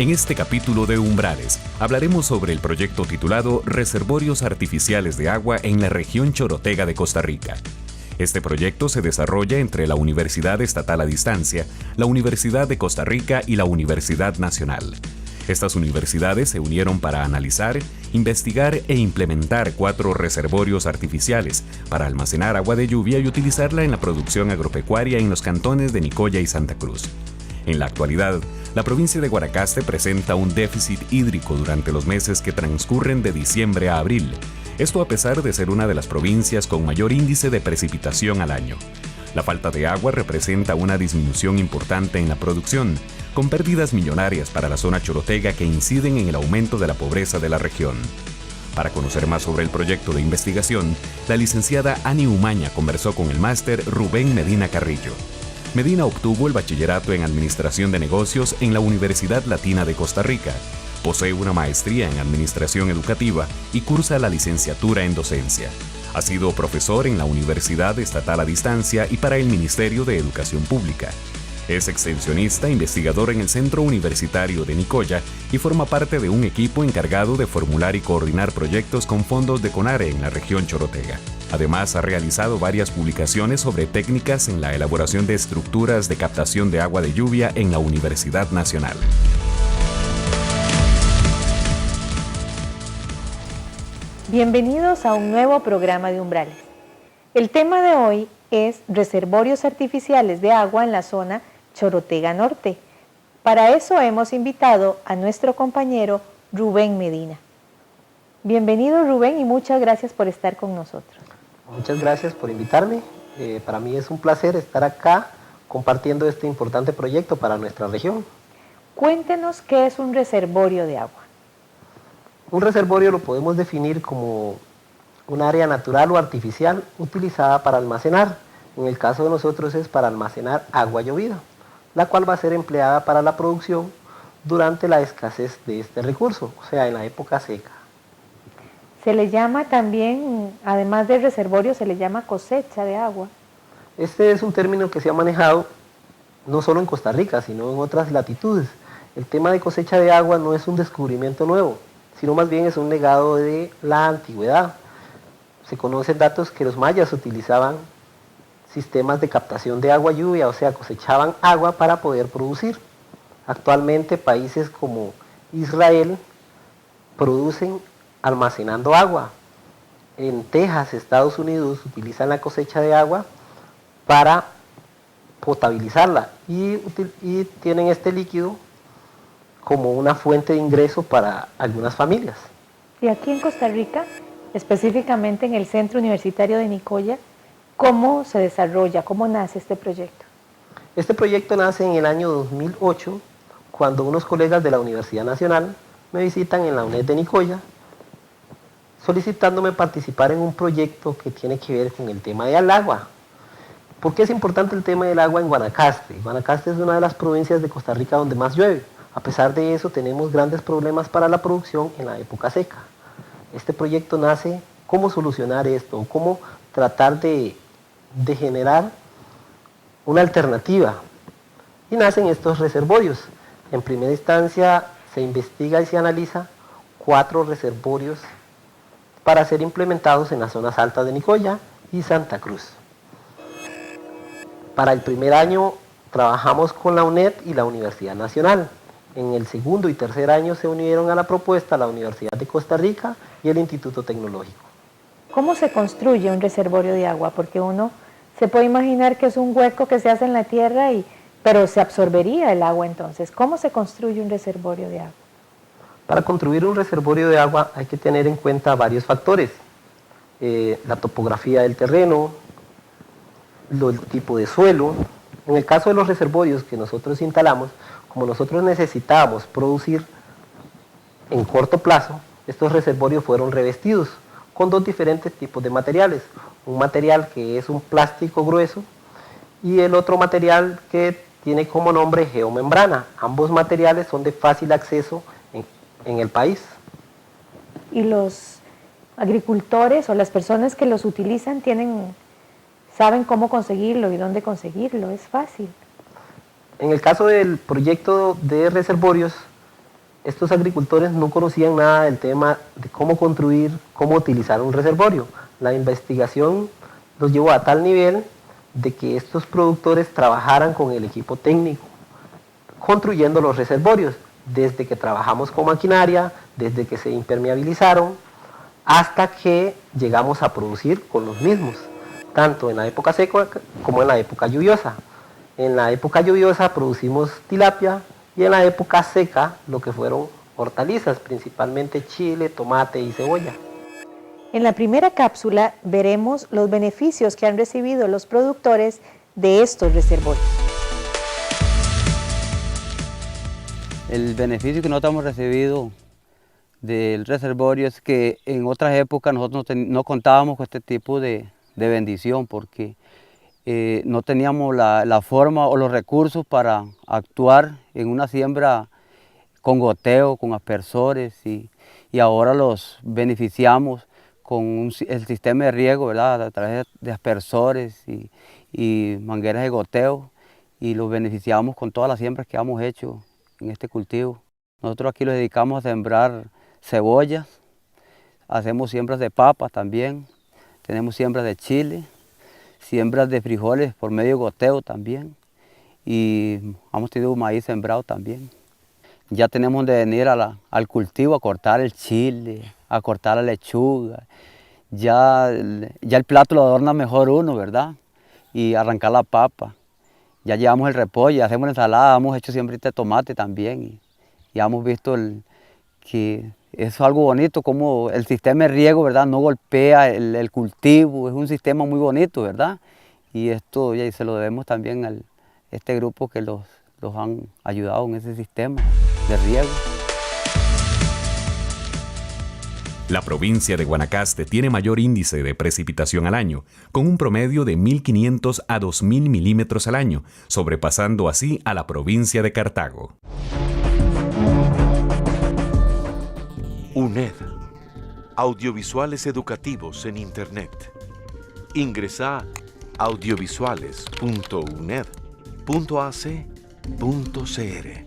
En este capítulo de Umbrales hablaremos sobre el proyecto titulado Reservorios Artificiales de Agua en la región Chorotega de Costa Rica. Este proyecto se desarrolla entre la Universidad Estatal a Distancia, la Universidad de Costa Rica y la Universidad Nacional. Estas universidades se unieron para analizar, investigar e implementar 4 reservorios artificiales para almacenar agua de lluvia y utilizarla en la producción agropecuaria en los cantones de Nicoya y Santa Cruz. En la actualidad, la provincia de Guanacaste presenta un déficit hídrico durante los meses que transcurren de diciembre a abril. Esto a pesar de ser una de las provincias con mayor índice de precipitación al año. La falta de agua representa una disminución importante en la producción, con pérdidas millonarias para la zona chorotega que inciden en el aumento de la pobreza de la región. Para conocer más sobre el proyecto de investigación, la licenciada Ani Umaña conversó con el máster Rubén Medina Carrillo. Medina obtuvo el bachillerato en Administración de Negocios en la Universidad Latina de Costa Rica. Posee una maestría en Administración Educativa y cursa la licenciatura en Docencia. Ha sido profesor en la Universidad Estatal a Distancia y para el Ministerio de Educación Pública. Es extensionista investigador en el Centro Universitario de Nicoya y forma parte de un equipo encargado de formular y coordinar proyectos con fondos de CONARE en la región chorotega. Además, ha realizado varias publicaciones sobre técnicas en la elaboración de estructuras de captación de agua de lluvia en la Universidad Nacional. Bienvenidos a un nuevo programa de Umbrales. El tema de hoy es reservorios artificiales de agua en la zona Chorotega Norte. Para eso hemos invitado a nuestro compañero Rubén Medina. Bienvenido, Rubén, y muchas gracias por estar con nosotros. Muchas gracias por invitarme. Para mí es un placer estar acá compartiendo este importante proyecto para nuestra región. Cuéntenos qué es un reservorio de agua. Un reservorio lo podemos definir como un área natural o artificial utilizada para almacenar. En el caso de nosotros es para almacenar agua llovida, la cual va a ser empleada para la producción durante la escasez de este recurso, o sea, en la época seca. Se le llama también, además de reservorio, se le llama cosecha de agua. Este es un término que se ha manejado no solo en Costa Rica, sino en otras latitudes. El tema de cosecha de agua no es un descubrimiento nuevo, sino más bien es un legado de la antigüedad. Se conocen datos que los mayas utilizaban sistemas de captación de agua lluvia, o sea, cosechaban agua para poder producir. Actualmente países como Israel producen almacenando agua. En Texas, Estados Unidos, utilizan la cosecha de agua para potabilizarla y tienen este líquido como una fuente de ingreso para algunas familias. Y aquí en Costa Rica, específicamente en el Centro Universitario de Nicoya, ¿cómo se desarrolla, cómo nace este proyecto? Este proyecto nace en el año 2008, cuando unos colegas de la Universidad Nacional me visitan en la UNED de Nicoya, solicitándome participar en un proyecto que tiene que ver con el tema del agua. ¿Por qué es importante el tema del agua en Guanacaste? Guanacaste es una de las provincias de Costa Rica donde más llueve. A pesar de eso, tenemos grandes problemas para la producción en la época seca. Este proyecto nace cómo solucionar esto, cómo tratar de generar una alternativa. Y nacen estos reservorios. En primera instancia se investiga y se analiza 4 reservorios para ser implementados en las zonas altas de Nicoya y Santa Cruz. Para el primer año trabajamos con la UNED y la Universidad Nacional. En el segundo y tercer año se unieron a la propuesta la Universidad de Costa Rica y el Instituto Tecnológico. ¿Cómo se construye un reservorio de agua? Porque uno se puede imaginar que es un hueco que se hace en la tierra, pero se absorbería el agua entonces. ¿Cómo se construye un reservorio de agua? Para construir un reservorio de agua hay que tener en cuenta varios factores. La topografía del terreno, el tipo de suelo. En el caso de los reservorios que nosotros instalamos, como nosotros necesitábamos producir en corto plazo, estos reservorios fueron revestidos con 2 diferentes tipos de materiales. Un material que es un plástico grueso y el otro material que tiene como nombre geomembrana. Ambos materiales son de fácil acceso en el país. ¿Y los agricultores o las personas que los utilizan saben cómo conseguirlo y dónde conseguirlo? ¿Es fácil? En el caso del proyecto de reservorios, estos agricultores no conocían nada del tema de cómo construir, cómo utilizar un reservorio. La investigación los llevó a tal nivel de que estos productores trabajaran con el equipo técnico, construyendo los reservorios, desde que trabajamos con maquinaria, desde que se impermeabilizaron, hasta que llegamos a producir con los mismos, tanto en la época seca como en la época lluviosa. En la época lluviosa producimos tilapia y en la época seca lo que fueron hortalizas, principalmente chile, tomate y cebolla. En la primera cápsula veremos los beneficios que han recibido los productores de estos reservorios. El beneficio que nosotros hemos recibido del reservorio es que en otras épocas nosotros no contábamos con este tipo de bendición porque no teníamos la forma o los recursos para actuar en una siembra con goteo, con aspersores y ahora los beneficiamos con el sistema de riego, ¿verdad? A través de aspersores y mangueras de goteo y los beneficiamos con todas las siembras que hemos hecho en este cultivo. Nosotros aquí nos dedicamos a sembrar cebollas, hacemos siembras de papas también, tenemos siembras de chile, siembras de frijoles por medio de goteo también y hemos tenido maíz sembrado también. Ya tenemos de venir al cultivo a cortar el chile, a cortar la lechuga, ya el plato lo adorna mejor uno, ¿verdad? Y arrancar la papa. Ya llevamos el repollo, hacemos la ensalada, hemos hecho siempre de tomate también y ya hemos visto que es algo bonito, como el sistema de riego, ¿verdad? No golpea el cultivo, es un sistema muy bonito, ¿verdad? Y esto ya se lo debemos también a este grupo que los han ayudado en ese sistema de riego. La provincia de Guanacaste tiene mayor índice de precipitación al año, con un promedio de 1.500 a 2.000 milímetros al año, sobrepasando así a la provincia de Cartago. UNED. Audiovisuales educativos en Internet. Ingresa a audiovisuales.uned.ac.cr.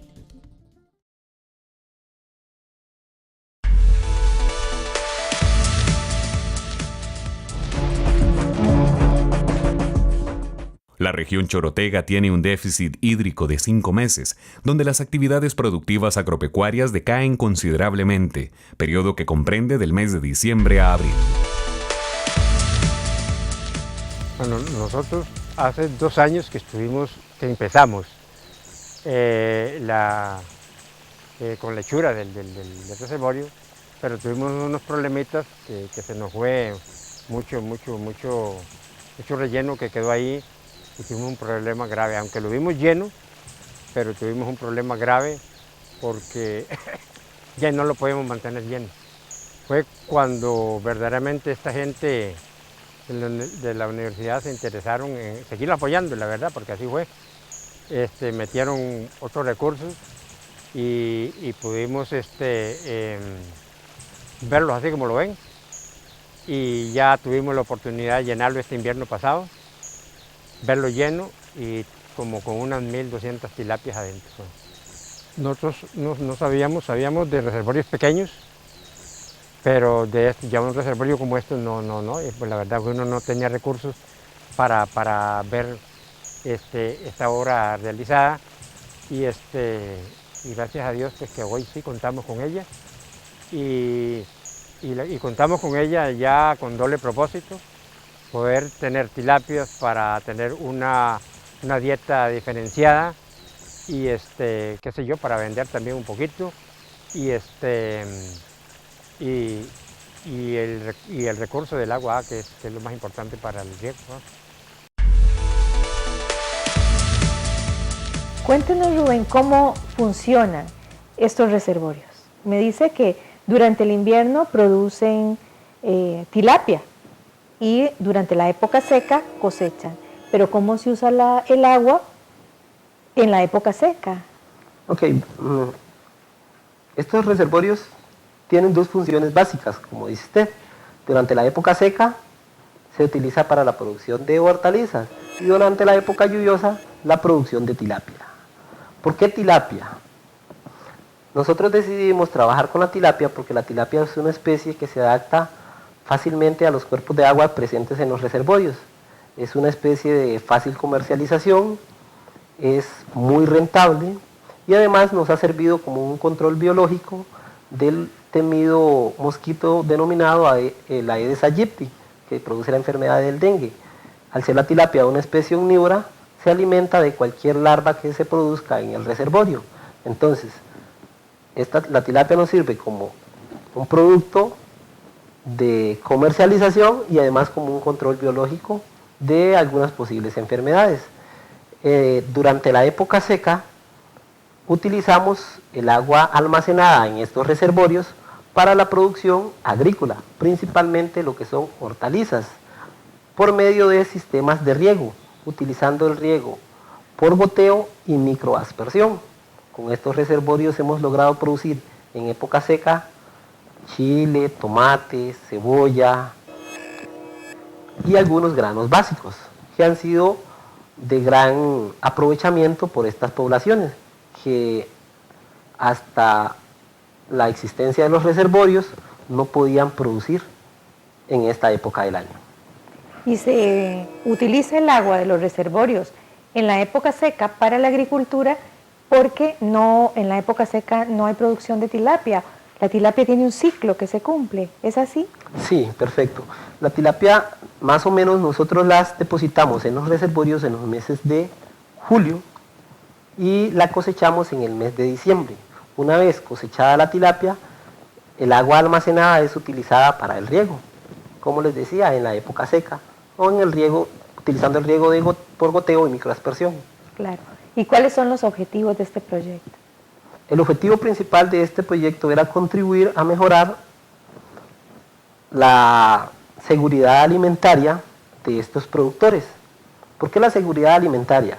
La región chorotega tiene un déficit hídrico de 5 meses, donde las actividades productivas agropecuarias decaen considerablemente, periodo que comprende del mes de diciembre a abril. Bueno, nosotros hace 2 años que empezamos con la hechura del reservorio, pero tuvimos unos problemitas que se nos fue mucho relleno que quedó ahí. Y tuvimos un problema grave, aunque lo vimos lleno, pero tuvimos un problema grave porque ya no lo podíamos mantener lleno. Fue cuando verdaderamente esta gente de la universidad se interesaron en seguir apoyando, la verdad, porque así fue. Metieron otros recursos y pudimos verlos así como lo ven. Y ya tuvimos la oportunidad de llenarlo este invierno pasado, verlo lleno y como con unas 1.200 tilapias adentro. Nosotros no sabíamos de reservorios pequeños, pero ya un reservorio como este no. Pues la verdad que uno no tenía recursos para ver esta obra realizada y gracias a Dios pues, que hoy sí contamos con ella y contamos con ella ya con doble propósito: poder tener tilapias para tener una dieta diferenciada y qué sé yo, para vender también un poquito y el recurso del agua, que es lo más importante para el riego, ¿no? Cuéntenos, Rubén, cómo funcionan estos reservorios. Me dice que durante el invierno producen tilapia y durante la época seca cosechan. Pero ¿cómo se usa el agua en la época seca? Ok, estos reservorios tienen 2 funciones básicas, como dice usted. Durante la época seca se utiliza para la producción de hortalizas y durante la época lluviosa la producción de tilapia. ¿Por qué tilapia? Nosotros decidimos trabajar con la tilapia porque la tilapia es una especie que se adapta fácilmente a los cuerpos de agua presentes en los reservorios. Es una especie de fácil comercialización, es muy rentable y además nos ha servido como un control biológico del temido mosquito denominado el Aedes aegypti, que produce la enfermedad del dengue. Al ser la tilapia una especie omnívora, se alimenta de cualquier larva que se produzca en el reservorio. Entonces, la tilapia nos sirve como un producto de comercialización y además como un control biológico de algunas posibles enfermedades. Durante la época seca utilizamos el agua almacenada en estos reservorios para la producción agrícola, principalmente lo que son hortalizas, por medio de sistemas de riego, utilizando el riego por goteo y microaspersión. Con estos reservorios hemos logrado producir en época seca chile, tomate, cebolla y algunos granos básicos que han sido de gran aprovechamiento por estas poblaciones que hasta la existencia de los reservorios no podían producir en esta época del año. Y se utiliza el agua de los reservorios en la época seca para la agricultura porque en la época seca no hay producción de tilapia. La tilapia tiene un ciclo que se cumple, ¿es así? Sí, perfecto. La tilapia más o menos nosotros las depositamos en los reservorios en los meses de julio y la cosechamos en el mes de diciembre. Una vez cosechada la tilapia, el agua almacenada es utilizada para el riego, como les decía, en la época seca o en el riego, utilizando el riego por goteo y microaspersión. Claro. ¿Y cuáles son los objetivos de este proyecto? El objetivo principal de este proyecto era contribuir a mejorar la seguridad alimentaria de estos productores. ¿Por qué la seguridad alimentaria?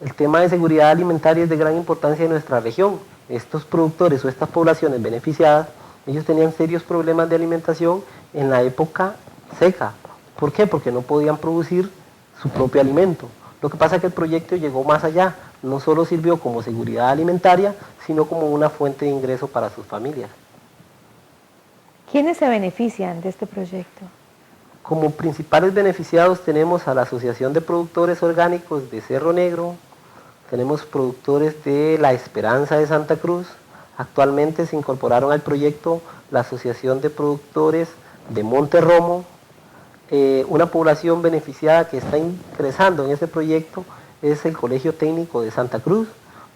El tema de seguridad alimentaria es de gran importancia en nuestra región. Estos productores o estas poblaciones beneficiadas, ellos tenían serios problemas de alimentación en la época seca. ¿Por qué? Porque no podían producir su propio alimento. Lo que pasa es que el proyecto llegó más allá, no solo sirvió como seguridad alimentaria, sino como una fuente de ingreso para sus familias. ¿Quiénes se benefician de este proyecto? Como principales beneficiados tenemos a la Asociación de Productores Orgánicos de Cerro Negro, tenemos productores de La Esperanza de Santa Cruz, actualmente se incorporaron al proyecto la Asociación de Productores de Monte Romo. Una población beneficiada que está ingresando en este proyecto es el Colegio Técnico de Santa Cruz,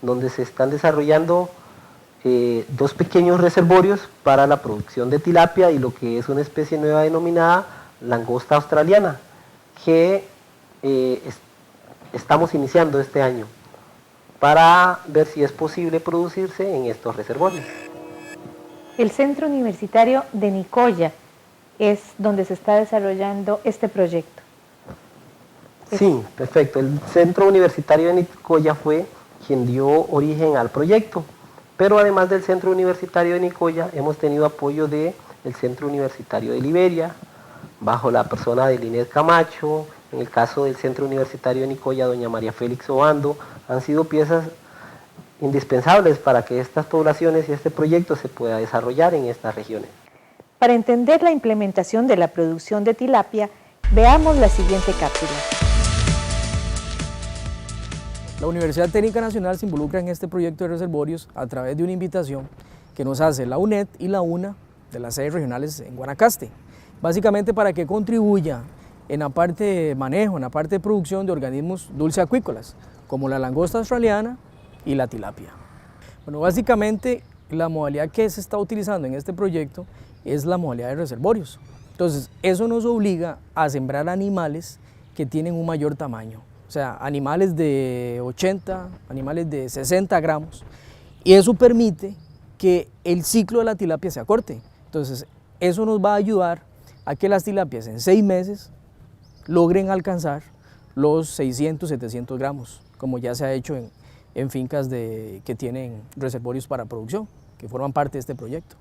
donde se están desarrollando 2 pequeños reservorios para la producción de tilapia y lo que es una especie nueva denominada langosta australiana, que estamos iniciando este año para ver si es posible producirse en estos reservorios. El Centro Universitario de Nicoya es donde se está desarrollando este proyecto. Sí, perfecto. El Centro Universitario de Nicoya fue quien dio origen al proyecto, pero además del Centro Universitario de Nicoya hemos tenido apoyo del Centro Universitario de Liberia, bajo la persona de Linet Camacho. En el caso del Centro Universitario de Nicoya, doña María Félix Obando, han sido piezas indispensables para que estas poblaciones y este proyecto se pueda desarrollar en estas regiones. Para entender la implementación de la producción de tilapia, veamos la siguiente cápsula. La Universidad Técnica Nacional se involucra en este proyecto de reservorios a través de una invitación que nos hace la UNED y la UNA de las sedes regionales en Guanacaste, básicamente para que contribuya en la parte de manejo, en la parte de producción de organismos dulceacuícolas, como la langosta australiana y la tilapia. Bueno, básicamente la modalidad que se está utilizando en este proyecto es la modalidad de reservorios. Entonces, eso nos obliga a sembrar animales que tienen un mayor tamaño, o sea, animales de 80, animales de 60 gramos, y eso permite que el ciclo de la tilapia se acorte. Entonces, eso nos va a ayudar a que las tilapias en 6 meses logren alcanzar los 600, 700 gramos, como ya se ha hecho en fincas que tienen reservorios para producción, que forman parte de este proyecto.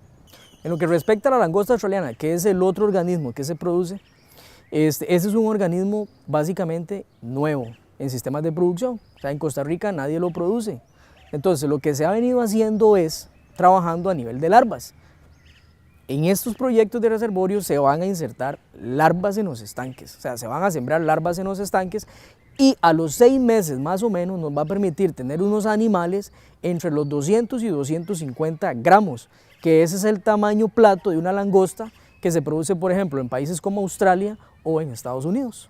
En lo que respecta a la langosta australiana, que es el otro organismo que se produce, este es un organismo básicamente nuevo en sistemas de producción. O sea, en Costa Rica nadie lo produce. Entonces, lo que se ha venido haciendo es trabajando a nivel de larvas. En estos proyectos de reservorios se van a insertar larvas en los estanques, o sea, se van a sembrar larvas en los estanques y a los 6 meses más o menos nos va a permitir tener unos animales entre los 200 y 250 gramos, que ese es el tamaño plato de una langosta que se produce, por ejemplo, en países como Australia o en Estados Unidos.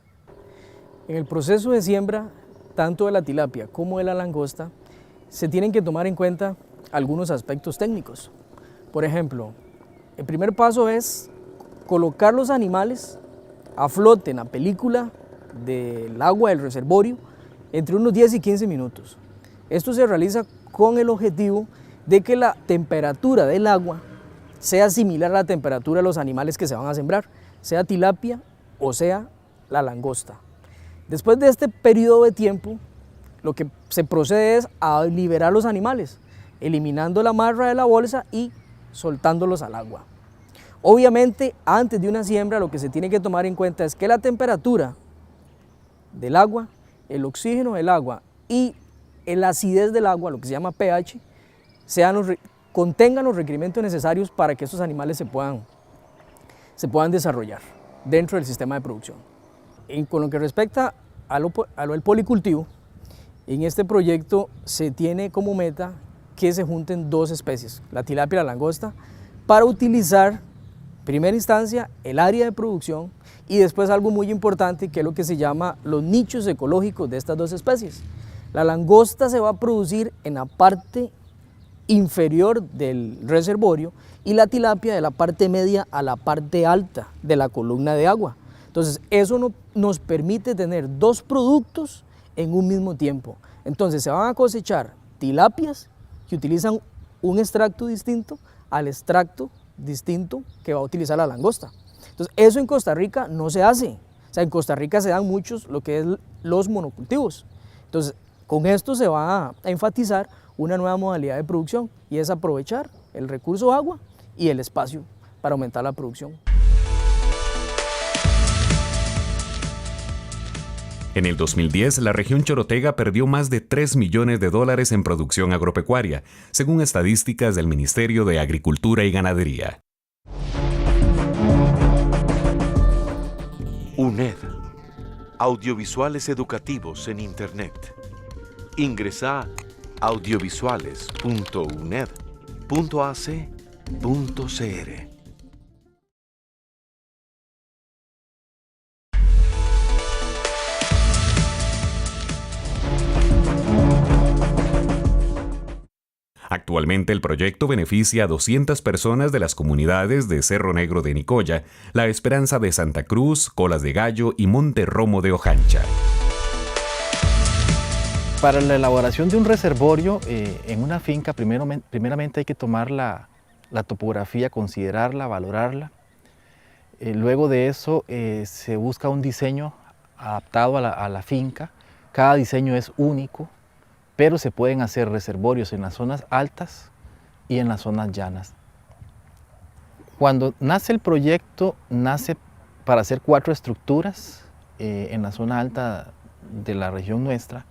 En el proceso de siembra, tanto de la tilapia como de la langosta, se tienen que tomar en cuenta algunos aspectos técnicos. Por ejemplo, el primer paso es colocar los animales a flote en la película del agua del reservorio entre unos 10 y 15 minutos. Esto se realiza con el objetivo de que la temperatura del agua sea similar a la temperatura de los animales que se van a sembrar, sea tilapia o sea la langosta. Después de este periodo de tiempo, lo que se procede es a liberar los animales, eliminando la amarra de la bolsa y soltándolos al agua. Obviamente, antes de una siembra, lo que se tiene que tomar en cuenta es que la temperatura del agua, el oxígeno del agua y la acidez del agua, lo que se llama pH, contengan los requerimientos necesarios para que estos animales se puedan desarrollar dentro del sistema de producción. Con lo que respecta a lo del policultivo, en este proyecto se tiene como meta que se junten 2 especies, la tilapia y la langosta, para utilizar en primera instancia el área de producción y después algo muy importante que es lo que se llama los nichos ecológicos de estas 2 especies. La langosta se va a producir en la parte inferior del reservorio y la tilapia de la parte media a la parte alta de la columna de agua. Entonces eso nos permite tener 2 productos en un mismo tiempo. Entonces se van a cosechar tilapias que utilizan un extracto distinto al extracto distinto que va a utilizar la langosta. Entonces eso en Costa Rica no se hace. O sea, en Costa Rica se dan muchos lo que es los monocultivos. Entonces con esto se va a enfatizar una nueva modalidad de producción y es aprovechar el recurso agua y el espacio para aumentar la producción. En el 2010, la región chorotega perdió más de $3 millones en producción agropecuaria, según estadísticas del Ministerio de Agricultura y Ganadería. UNED. Audiovisuales educativos en Internet. Ingresa a audiovisuales.uned.ac.cr. Actualmente el proyecto beneficia a 200 personas de las comunidades de Cerro Negro de Nicoya, La Esperanza de Santa Cruz, Colas de Gallo y Monte Romo de Ojancha. Para la elaboración de un reservorio en una finca, primeramente hay que tomar la topografía, considerarla, valorarla. Luego de eso se busca un diseño adaptado a la finca. Cada diseño es único, pero se pueden hacer reservorios en las zonas altas y en las zonas llanas. Cuando nace el proyecto, nace para hacer 4 estructuras en la zona alta de la región nuestra,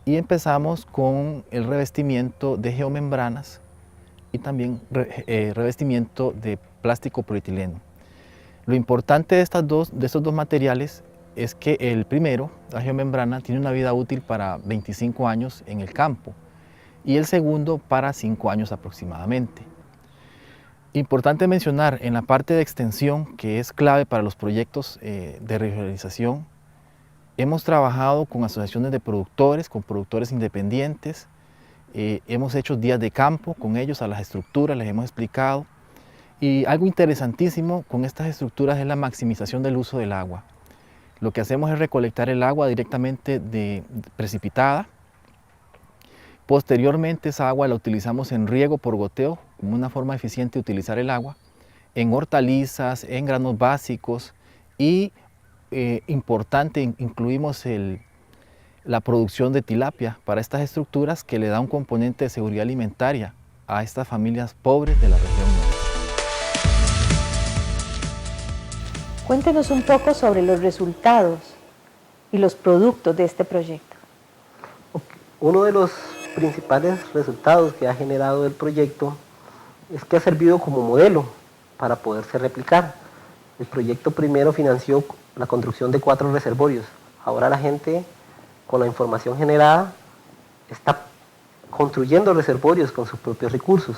y empezamos con el revestimiento de geomembranas y también revestimiento de plástico polietileno. Lo importante de estos dos materiales es que el primero, la geomembrana, tiene una vida útil para 25 años en el campo y el segundo para 5 años aproximadamente. Importante mencionar en la parte de extensión, que es clave para los proyectos de regionalización, hemos trabajado con asociaciones de productores, con productores independientes, hemos hecho días de campo con ellos a las estructuras, les hemos explicado, y algo interesantísimo con estas estructuras es la maximización del uso del agua. Lo que hacemos es recolectar el agua directamente precipitada. Posteriormente esa agua la utilizamos en riego por goteo, como una forma eficiente de utilizar el agua, en hortalizas, en granos básicos y, importante, incluimos la producción de tilapia para estas estructuras que le da un componente de seguridad alimentaria a estas familias pobres de la región norte. Cuéntenos un poco sobre los resultados y los productos de este proyecto. Uno de los principales resultados que ha generado el proyecto es que ha servido como modelo para poderse replicar. El proyecto primero financió la construcción de 4 reservorios. Ahora la gente, con la información generada, está construyendo reservorios con sus propios recursos.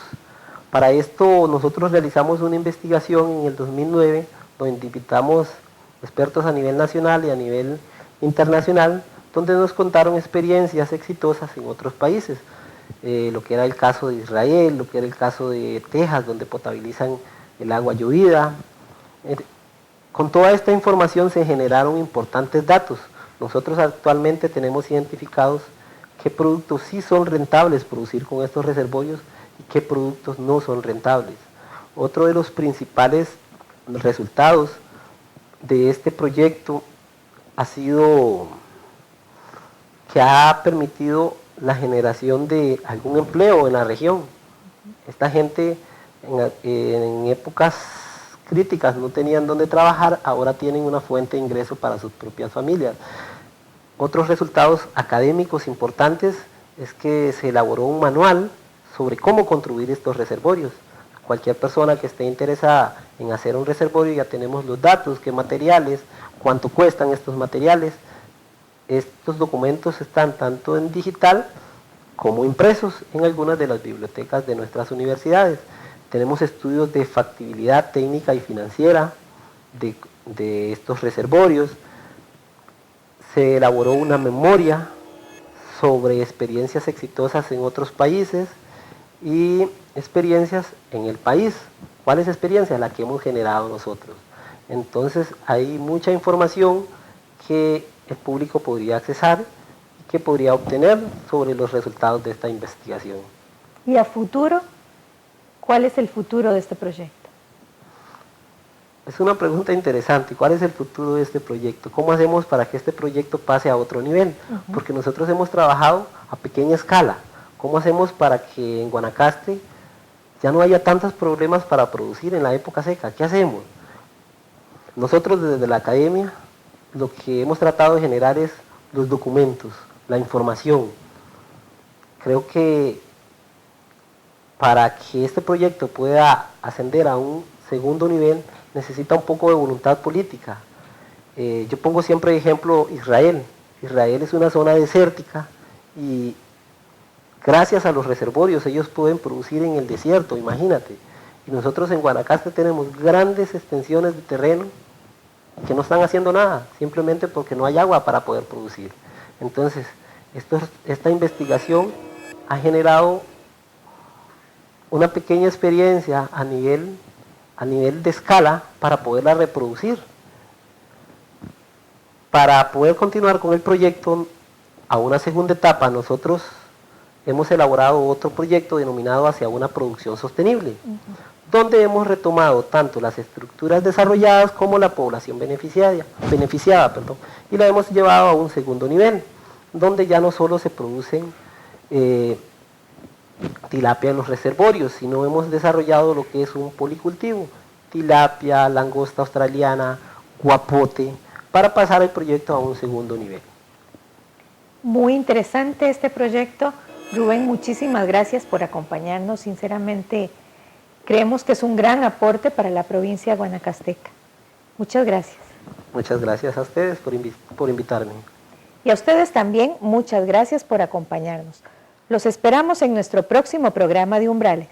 Para esto nosotros realizamos una investigación en el 2009, donde invitamos expertos a nivel nacional y a nivel internacional, donde nos contaron experiencias exitosas en otros países. Lo que era el caso de Israel, lo que era el caso de Texas, donde potabilizan el agua llovida. Con toda esta información se generaron importantes datos. Nosotros actualmente tenemos identificados qué productos sí son rentables producir con estos reservorios y qué productos no son rentables. Otro de los principales resultados de este proyecto ha sido que ha permitido la generación de algún empleo en la región. Esta gente en épocas críticas no tenían dónde trabajar, ahora tienen una fuente de ingreso para sus propias familias. Otros resultados académicos importantes es que se elaboró un manual sobre cómo construir estos reservorios. Cualquier persona que esté interesada en hacer un reservorio, ya tenemos los datos, qué materiales, cuánto cuestan estos materiales. Estos documentos están tanto en digital como impresos en algunas de las bibliotecas de nuestras universidades. Tenemos estudios de factibilidad técnica y financiera de estos reservorios. Se elaboró una memoria sobre experiencias exitosas en otros países y experiencias en el país. ¿Cuáles experiencias? Las que hemos generado nosotros. Entonces hay mucha información que el público podría accesar y que podría obtener sobre los resultados de esta investigación. ¿Y a futuro? ¿Cuál es el futuro de este proyecto? Es una pregunta interesante. ¿Cuál es el futuro de este proyecto? ¿Cómo hacemos para que este proyecto pase a otro nivel? Porque nosotros hemos trabajado a pequeña escala. ¿Cómo hacemos para que en Guanacaste ya no haya tantos problemas para producir en la época seca? ¿Qué hacemos? Nosotros desde la academia lo que hemos tratado de generar es los documentos, la información. Creo que para que este proyecto pueda ascender a un segundo nivel necesita un poco de voluntad política. Yo pongo siempre de ejemplo Israel. Israel es una zona desértica y gracias a los reservorios ellos pueden producir en el desierto, imagínate. Y nosotros en Guanacaste tenemos grandes extensiones de terreno que no están haciendo nada, simplemente porque no hay agua para poder producir. Entonces, esta investigación ha generado una pequeña experiencia a nivel de escala para poderla reproducir. Para poder continuar con el proyecto a una segunda etapa, nosotros hemos elaborado otro proyecto denominado Hacia una producción sostenible, donde hemos retomado tanto las estructuras desarrolladas como la población beneficiada, y la hemos llevado a un segundo nivel, donde ya no solo se producen tilapia en los reservorios, sino hemos desarrollado lo que es un policultivo, tilapia, langosta australiana, guapote, para pasar el proyecto a un segundo nivel. Muy interesante este proyecto. Rubén, muchísimas gracias por acompañarnos. Sinceramente, creemos que es un gran aporte para la provincia guanacasteca. Muchas gracias. Muchas gracias a ustedes por invitarme. Y a ustedes también, muchas gracias por acompañarnos. Los esperamos en nuestro próximo programa de Umbrales.